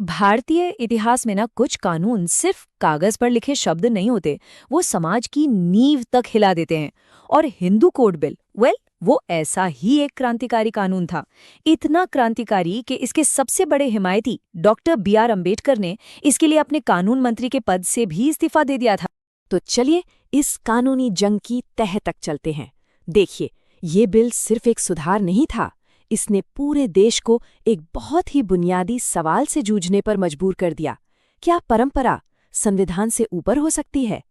भारतीय इतिहास में ना कुछ कानून सिर्फ कागज पर लिखे शब्द नहीं होते, वो समाज की नींव तक हिला देते हैं। और हिंदू कोड बिल, वो ऐसा ही एक क्रांतिकारी कानून था। इतना क्रांतिकारी कि इसके सबसे बड़े हिमायती डॉक्टर बी.आर. अम्बेडकर ने इसके लिए अपने कानून मंत्री के पद से भी इस्तीफा दे दिया था। तो चलिए इस कानूनी जंग की तह तक चलते हैं। देखिए, ये बिल सिर्फ एक सुधार नहीं था, इसने पूरे देश को एक बहुत ही बुनियादी सवाल से जूझने पर मजबूर कर दिया। क्या परंपरा संविधान से ऊपर हो सकती है?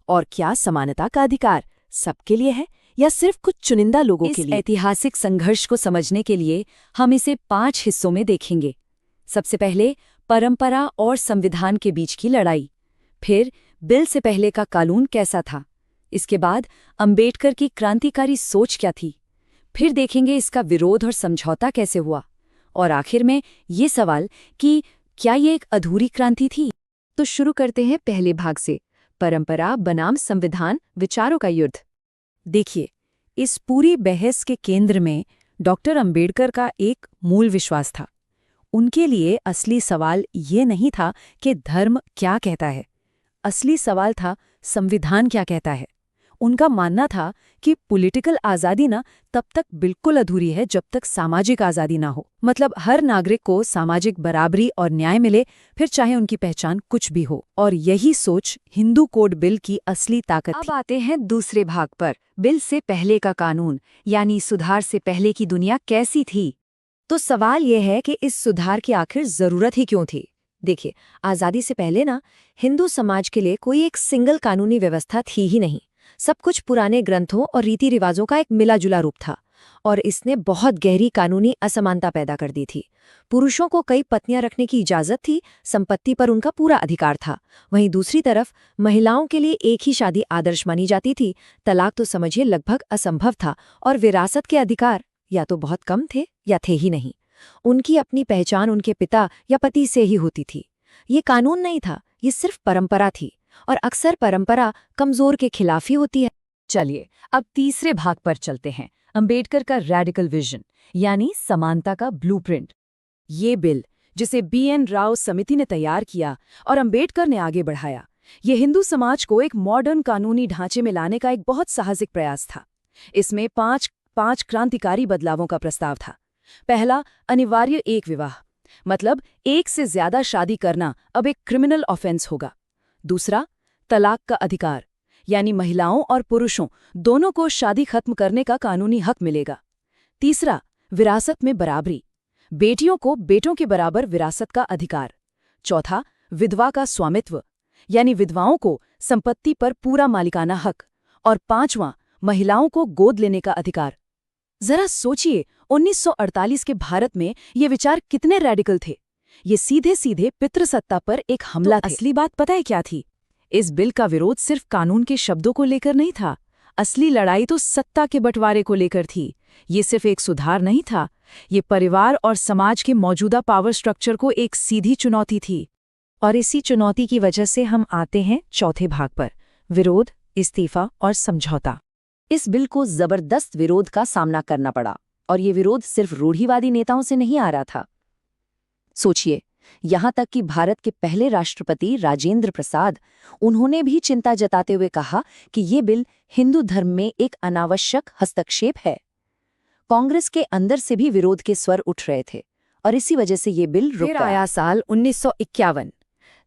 और क्या समानता का अधिकार सबके लिए है या सिर्फ कुछ चुनिंदा लोगों के लिए? इस ऐतिहासिक संघर्ष को समझने के लिए हम इसे 5 हिस्सों में देखेंगे। सबसे पहले परंपरा और संविधान के बीच की लड़ाई, फिर बिल से पहले का कानून कैसा था, इसके बाद अंबेडकर की क्रांतिकारी सोच क्या थी, फिर देखेंगे इसका विरोध और समझौता कैसे हुआ, और आखिर में ये सवाल कि क्या ये एक अधूरी क्रांति थी। तो शुरू करते हैं पहले भाग से, परंपरा बनाम संविधान, विचारों का युद्ध। देखिए, इस पूरी बहस के केंद्र में डॉक्टर अंबेडकर का एक मूल विश्वास था। उनके लिए असली सवाल ये नहीं था कि धर्म क्या कहता है, असली सवाल था संविधान क्या कहता है। उनका मानना था कि पॉलिटिकल आज़ादी ना तब तक बिल्कुल अधूरी है जब तक सामाजिक आज़ादी ना हो। मतलब हर नागरिक को सामाजिक बराबरी और न्याय मिले, फिर चाहे उनकी पहचान कुछ भी हो। और यही सोच हिंदू कोड बिल की असली ताकत थी। अब आते हैं दूसरे भाग पर, बिल से पहले का कानून, यानी सुधार से पहले की दुनिया कैसी थी। तो सवाल यह है कि इस सुधार की आखिर जरूरत ही क्यों थी। देखिए, आज़ादी से पहले ना हिंदू समाज के लिए कोई एक सिंगल कानूनी व्यवस्था थी ही नहीं। सब कुछ पुराने ग्रंथों और रीति रिवाजों का एक मिला जुला रूप था, और इसने बहुत गहरी कानूनी असमानता पैदा कर दी थी। पुरुषों को कई पत्नियां रखने की इजाजत थी, संपत्ति पर उनका पूरा अधिकार था। वहीं दूसरी तरफ महिलाओं के लिए एक ही शादी आदर्श मानी जाती थी, तलाक तो समझिए लगभग असंभव था, और विरासत के अधिकार या तो बहुत कम थे या थे ही नहीं। उनकी अपनी पहचान उनके पिता या पति से ही होती थी। ये कानून नहीं था, ये सिर्फ परंपरा थी, और अक्सर परंपरा कमजोर के खिलाफ ही होती है। चलिए अब तीसरे भाग पर चलते हैं, अंबेडकर का रेडिकल विजन, यानी समानता का ब्लूप्रिंट। ये बिल, जिसे बी.एन. राव समिति ने तैयार किया और अंबेडकर ने आगे बढ़ाया, ये हिंदू समाज को एक मॉडर्न कानूनी ढांचे में लाने का एक बहुत साहसिक प्रयास था। इसमें पांच क्रांतिकारी बदलावों का प्रस्ताव था। पहला, अनिवार्य एक विवाह, मतलब एक से ज्यादा शादी करना अब एक क्रिमिनल ऑफेंस होगा। दूसरा, तलाक का अधिकार, यानी महिलाओं और पुरुषों दोनों को शादी खत्म करने का कानूनी हक मिलेगा। तीसरा, विरासत में बराबरी, बेटियों को बेटों के बराबर विरासत का अधिकार। चौथा, विधवा का स्वामित्व, यानी विधवाओं को संपत्ति पर पूरा मालिकाना हक। और पांचवां, महिलाओं को गोद लेने का अधिकार। जरा सोचिए, 1948 के भारत में ये विचार कितने रेडिकल थे। ये सीधे सीधे पितृसत्ता पर एक हमला थे। असली बात पता है क्या थी? इस बिल का विरोध सिर्फ कानून के शब्दों को लेकर नहीं था, असली लड़ाई तो सत्ता के बंटवारे को लेकर थी। ये सिर्फ एक सुधार नहीं था, ये परिवार और समाज के मौजूदा पावर स्ट्रक्चर को एक सीधी चुनौती थी। और इसी चुनौती की वजह से हम आते हैं चौथे भाग पर, विरोध, इस्तीफा और समझौता। इस बिल को जबरदस्त विरोध का सामना करना पड़ा, और ये विरोध सिर्फ रूढ़िवादी नेताओं से नहीं आ रहा था। सोचिए, यहां तक कि भारत के पहले राष्ट्रपति राजेंद्र प्रसाद, उन्होंने भी चिंता जताते हुए कहा कि ये बिल हिंदू धर्म में एक अनावश्यक हस्तक्षेप है। कांग्रेस के अंदर से भी विरोध के स्वर उठ रहे थे, और इसी वजह से ये बिल रुक गया। फिर आया साल 1951।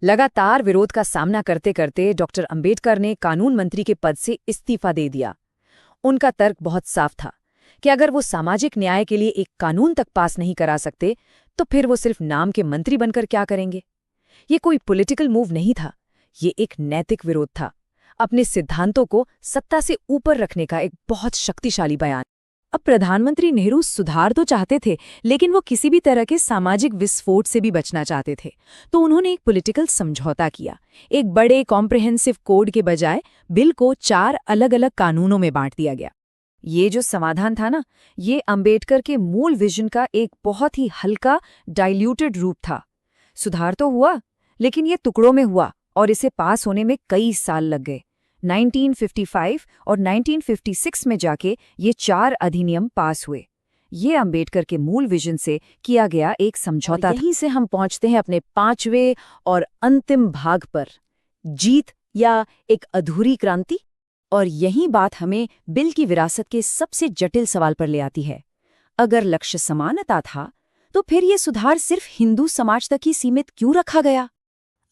लगातार विरोध का सामना करते करते डॉक्टर अंबेडकर ने कानून मंत्री के पद से इस्तीफा दे दिया। उनका तर्क बहुत साफ था कि अगर वो सामाजिक न्याय के लिए एक कानून तक पास नहीं करा सकते, तो फिर वो सिर्फ नाम के मंत्री बनकर क्या करेंगे। ये कोई पॉलिटिकल मूव नहीं था, ये एक नैतिक विरोध था, अपने सिद्धांतों को सत्ता से ऊपर रखने का एक बहुत शक्तिशाली बयान। अब प्रधानमंत्री नेहरू सुधार तो चाहते थे, लेकिन वो किसी भी तरह के सामाजिक विस्फोट से भी बचना चाहते थे। तो उन्होंने एक पॉलिटिकल समझौता किया। एक बड़े कॉम्प्रिहेंसिव कोड के बजाय बिल को 4 अलग अलग कानूनों में बांट दिया गया। ये जो समाधान था ना, ये अंबेडकर के मूल विजन का एक बहुत ही हल्का, डाइल्यूटेड रूप था। सुधार तो हुआ, लेकिन ये टुकड़ों में हुआ, और इसे पास होने में कई साल लग गए। 1955 और 1956 में जाके ये 4 अधिनियम पास हुए। ये अंबेडकर के मूल विजन से किया गया एक समझौता था। यहीं से हम पहुंचते हैं अपने 5वें और अंतिम भाग पर, जीत या एक अधूरी क्रांति। और यही बात हमें बिल की विरासत के सबसे जटिल सवाल पर ले आती है। अगर लक्ष्य समानता था, तो फिर ये सुधार सिर्फ हिंदू समाज तक ही सीमित क्यों रखा गया?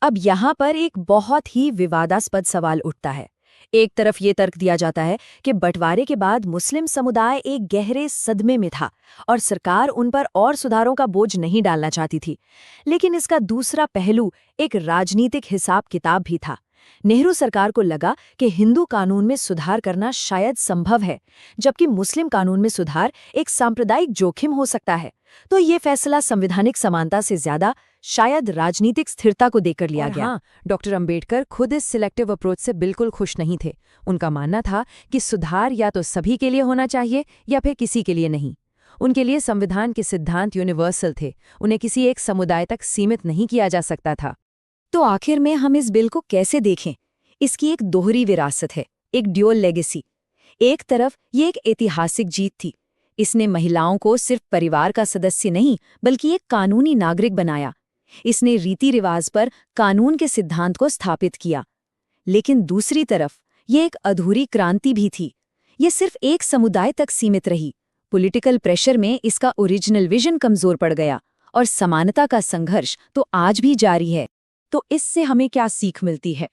अब यहाँ पर एक बहुत ही विवादास्पद सवाल उठता है। एक तरफ ये तर्क दिया जाता है कि बंटवारे के बाद मुस्लिम समुदाय एक गहरे सदमे में था और सरकार उन पर और सुधारों का बोझ नहीं डालना चाहती थी। लेकिन इसका दूसरा पहलू एक राजनीतिक हिसाब किताब भी था। नेहरू सरकार को लगा कि हिंदू कानून में सुधार करना शायद संभव है, जबकि मुस्लिम कानून में सुधार एक सांप्रदायिक जोखिम हो सकता है। तो ये फैसला संवैधानिक समानता से ज्यादा शायद राजनीतिक स्थिरता को देकर लिया गया। हाँ, डॉक्टर अंबेडकर खुद इस सिलेक्टिव अप्रोच से बिल्कुल खुश नहीं थे। उनका मानना था कि सुधार या तो सभी के लिए होना चाहिए या फिर किसी के लिए नहीं। उनके लिए संविधान के सिद्धांत यूनिवर्सल थे, उन्हें किसी एक समुदाय तक सीमित नहीं किया जा सकता था। तो आखिर में हम इस बिल को कैसे देखें? इसकी एक दोहरी विरासत है, एक ड्यूअल लेगेसी। एक तरफ ये एक ऐतिहासिक जीत थी। इसने महिलाओं को सिर्फ परिवार का सदस्य नहीं बल्कि एक कानूनी नागरिक बनाया। इसने रीति रिवाज पर कानून के सिद्धांत को स्थापित किया। लेकिन दूसरी तरफ ये एक अधूरी क्रांति भी थी। ये सिर्फ एक समुदाय तक सीमित रही। पॉलिटिकल प्रेशर में इसका ओरिजिनल विजन कमजोर पड़ गया और समानता का संघर्ष तो आज भी जारी है। तो इससे हमें क्या सीख मिलती है?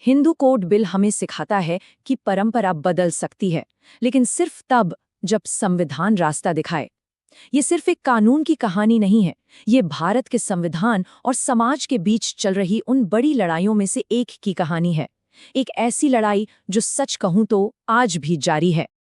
हिंदू कोड बिल हमें सिखाता है कि परंपरा बदल सकती है, लेकिन सिर्फ तब जब संविधान रास्ता दिखाए। ये सिर्फ एक कानून की कहानी नहीं है, ये भारत के संविधान और समाज के बीच चल रही उन बड़ी लड़ाइयों में से एक की कहानी है। एक ऐसी लड़ाई जो सच कहूं तो आज भी जारी है।